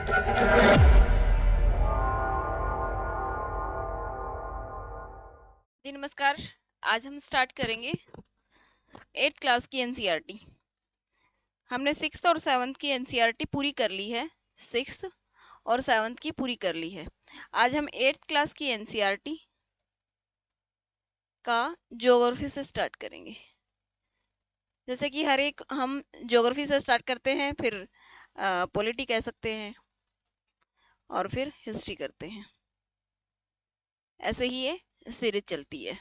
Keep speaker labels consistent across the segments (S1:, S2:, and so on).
S1: जी नमस्कार। आज हम स्टार्ट करेंगे 8th क्लास की एनसीईआरटी। हमने 6th और 7th की एनसीईआरटी पूरी कर ली है। 6th और 7th की पूरी कर ली है। आज हम 8th क्लास की एनसीईआरटी का ज्योग्राफी से स्टार्ट करेंगे। जैसे कि हर एक हम ज्योग्राफी से स्टार्ट करते हैं, फिर पॉलिटी कह सकते हैं और फिर हिस्ट्री करते हैं। ऐसे ही ये सीरीज चलती है।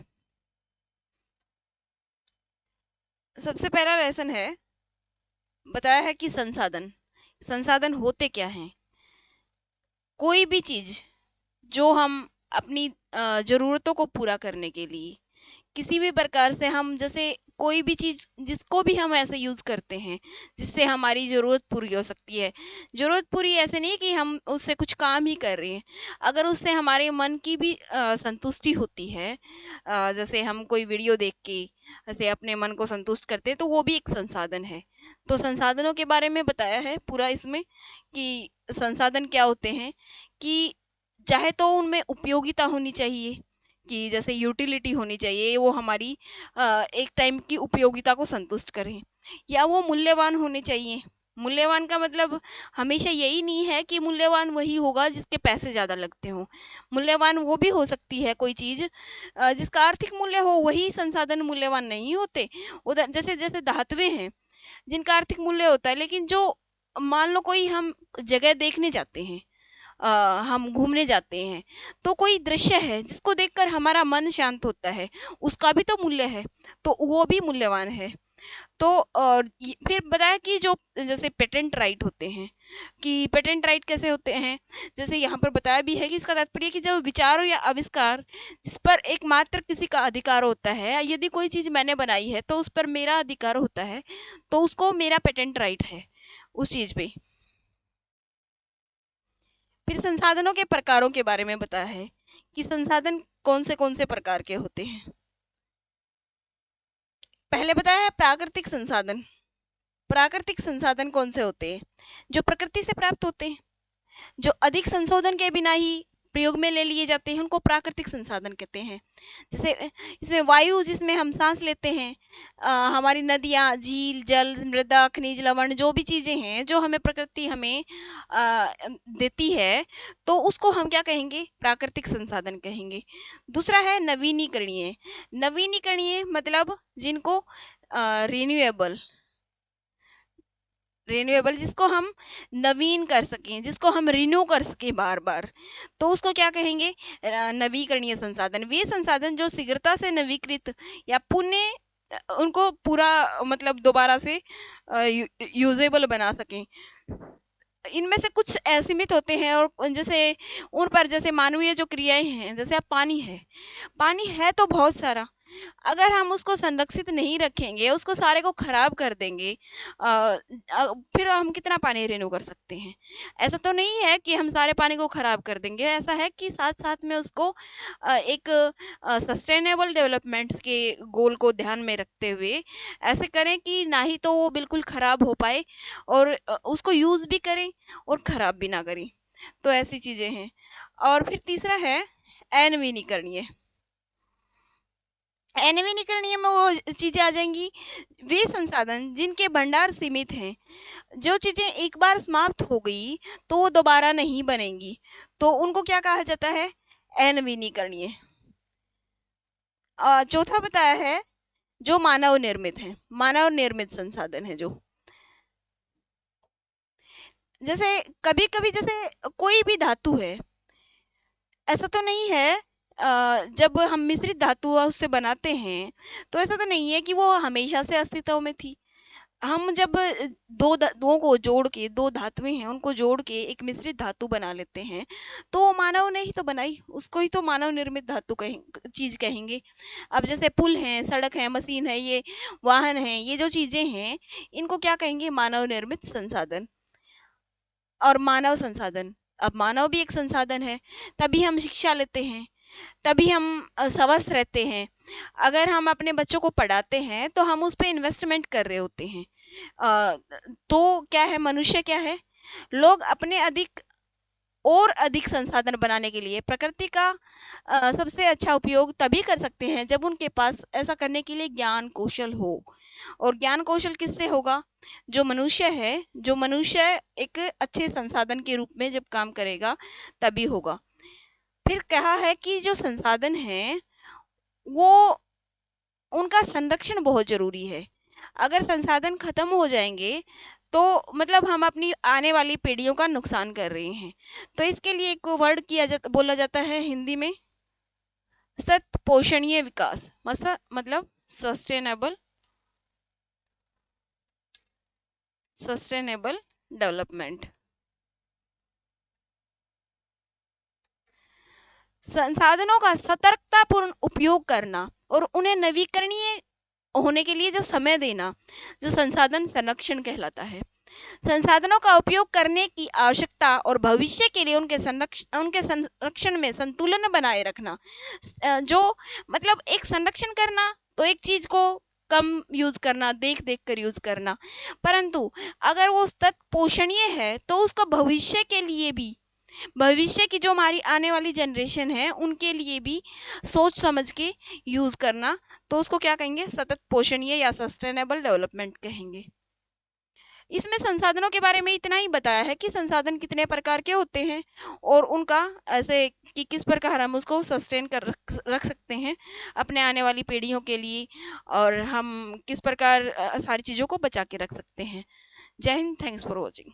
S1: सबसे पहला लेसन है, बताया है कि संसाधन। संसाधन होते क्या हैं? कोई भी चीज जो हम अपनी ज़रूरतों को पूरा करने के लिए किसी भी प्रकार से हम, जैसे कोई भी चीज़ जिसको भी हम ऐसे यूज़ करते हैं जिससे हमारी ज़रूरत पूरी हो सकती है। ज़रूरत पूरी ऐसे नहीं कि हम उससे कुछ काम ही कर रहे हैं, अगर उससे हमारे मन की भी संतुष्टि होती है। जैसे हम कोई वीडियो देख के ऐसे अपने मन को संतुष्ट करते हैं, तो वो भी एक संसाधन है। तो संसाधनों के बारे में बताया है पूरा इसमें कि संसाधन क्या होते हैं, कि चाहे तो उनमें उपयोगिता होनी चाहिए, कि जैसे यूटिलिटी होनी चाहिए, वो हमारी एक टाइम की उपयोगिता को संतुष्ट करें, या वो मूल्यवान होने चाहिए। मूल्यवान का मतलब हमेशा यही नहीं है कि मूल्यवान वही होगा जिसके पैसे ज़्यादा लगते हों। मूल्यवान वो भी हो सकती है कोई चीज़ जिसका आर्थिक मूल्य हो, वही संसाधन मूल्यवान नहीं होते। उधर जैसे जैसे धातुएं हैं जिनका आर्थिक मूल्य होता है, लेकिन जो, मान लो कोई हम जगह देखने जाते हैं, हम घूमने जाते हैं, तो कोई दृश्य है जिसको देखकर हमारा मन शांत होता है, उसका भी तो मूल्य है, तो वो भी मूल्यवान है। तो फिर बताया कि जो जैसे पेटेंट राइट होते हैं, कि पेटेंट राइट कैसे होते हैं। जैसे यहाँ पर बताया भी है कि इसका तात्पर्य कि जो विचार या आविष्कार जिस पर एकमात्र किसी का अधिकार होता है, यदि कोई चीज़ मैंने बनाई है तो उस पर मेरा अधिकार होता है, तो उसको मेरा पेटेंट राइट है उस चीज़ पे। फिर संसाधनों के प्रकारों के बारे में बताया है कि संसाधन कौन से प्रकार के होते हैं। पहले बताया है प्राकृतिक संसाधन। प्राकृतिक संसाधन कौन से होते हैं? जो प्रकृति से प्राप्त होते हैं, जो अधिक संशोधन के बिना ही प्रयोग में ले लिए जाते हैं, उनको प्राकृतिक संसाधन कहते हैं। जैसे इसमें वायु, जिसमें हम सांस लेते हैं, हमारी नदियाँ, झील, जल, मृदा, खनिज, लवण, जो भी चीज़ें हैं जो हमें प्रकृति हमें देती है, तो उसको हम क्या कहेंगे? प्राकृतिक संसाधन कहेंगे। दूसरा है नवीनीकरणीय। नवीनीकरणीय मतलब जिनको रिन्यूएबल, रिन्यूएबल जिसको हम नवीन कर सकें, जिसको हम रिन्यू कर सकें बार बार, तो उसको क्या कहेंगे? नवीकरणीय संसाधन। वे संसाधन जो शीघ्रता से नवीकृत या पुनः उनको पूरा मतलब दोबारा से यूजेबल बना सकें। इनमें से कुछ असीमित होते हैं, और जैसे उन पर जैसे मानवीय जो क्रियाएं हैं, जैसे अब पानी है तो बहुत सारा, अगर हम उसको संरक्षित नहीं रखेंगे, उसको सारे को खराब कर देंगे, फिर हम कितना पानी रिन्यू कर सकते हैं? ऐसा तो नहीं है कि हम सारे पानी को खराब कर देंगे। ऐसा है कि साथ साथ में उसको एक सस्टेनेबल डेवलपमेंट के गोल को ध्यान में रखते हुए ऐसे करें कि ना ही तो वो बिल्कुल खराब हो पाए, और उसको यूज़ भी करें और खराब भी ना करें। तो ऐसी चीज़ें हैं। और फिर तीसरा है अनवीनीकरणीय। अनवीनीकरणीय में वो चीज़ें आ जाएंगी, वे संसाधन जिनके भंडार सीमित हैं, जो चीज़ें एक बार समाप्त हो गई तो वो दोबारा नहीं बनेंगी, तो उनको क्या कहा जाता है? अनवीनीकरणीय। चौथा बताया है जो मानव निर्मित है। मानव निर्मित संसाधन है जो, जैसे कभी कभी जैसे कोई भी धातु है, ऐसा तो नहीं है, जब हम मिश्रित धातु उससे बनाते हैं, तो ऐसा तो नहीं है कि वो हमेशा से अस्तित्व में थी। हम जब दो को जोड़ के, दो धातुएं हैं उनको जोड़ के एक मिश्रित धातु बना लेते हैं, तो वो मानव ने ही तो बनाई, उसको ही तो मानव निर्मित धातु चीज कहेंगे। अब जैसे पुल है, सड़क है, मशीन है, ये वाहन है, ये जो चीजें हैं, इनको क्या कहेंगे? मानव निर्मित संसाधन और मानव संसाधन। अब मानव भी एक संसाधन है, तभी हम शिक्षा लेते हैं, तभी हम स्वस्थ रहते हैं। अगर हम अपने बच्चों को पढ़ाते हैं तो हम उस पे इन्वेस्टमेंट कर रहे होते हैं। तो क्या है, मनुष्य क्या है, लोग अपने अधिक और अधिक संसाधन बनाने के लिए प्रकृति का सबसे अच्छा उपयोग तभी कर सकते हैं जब उनके पास ऐसा करने के लिए ज्ञान कौशल हो। और ज्ञान कौशल किससे होगा? जो मनुष्य एक अच्छे संसाधन के रूप में जब काम करेगा तभी होगा। फिर कहा है कि जो संसाधन है वो उनका संरक्षण बहुत जरूरी है। अगर संसाधन खत्म हो जाएंगे तो मतलब हम अपनी आने वाली पीढ़ियों का नुकसान कर रहे हैं। तो इसके लिए एक वर्ड बोला जाता है हिंदी में, सत पोषणीय विकास, मतलब सस्टेनेबल डेवलपमेंट। संसाधनों का सतर्कतापूर्ण उपयोग करना और उन्हें नवीकरणीय होने के लिए जो समय देना, जो संसाधन संरक्षण कहलाता है। संसाधनों का उपयोग करने की आवश्यकता और भविष्य के लिए उनके संरक्षण में संतुलन बनाए रखना। जो मतलब एक संरक्षण करना तो एक चीज को कम यूज करना, देख देख कर यूज करना, परंतु अगर वो तत् पोषणीय है तो उसका भविष्य की जो हमारी आने वाली जनरेशन है उनके लिए भी सोच समझ के यूज करना, तो उसको क्या कहेंगे? सतत पोषणीय या सस्टेनेबल डेवलपमेंट कहेंगे। इसमें संसाधनों के बारे में इतना ही बताया है कि संसाधन कितने प्रकार के होते हैं और उनका ऐसे कि किस प्रकार हम उसको सस्टेन कर रख सकते हैं अपने आने वाली पीढ़ियों के लिए, और हम किस प्रकार सारी चीज़ों को बचा के रख सकते हैं। जय हिंद, थैंक्स फॉर वॉचिंग।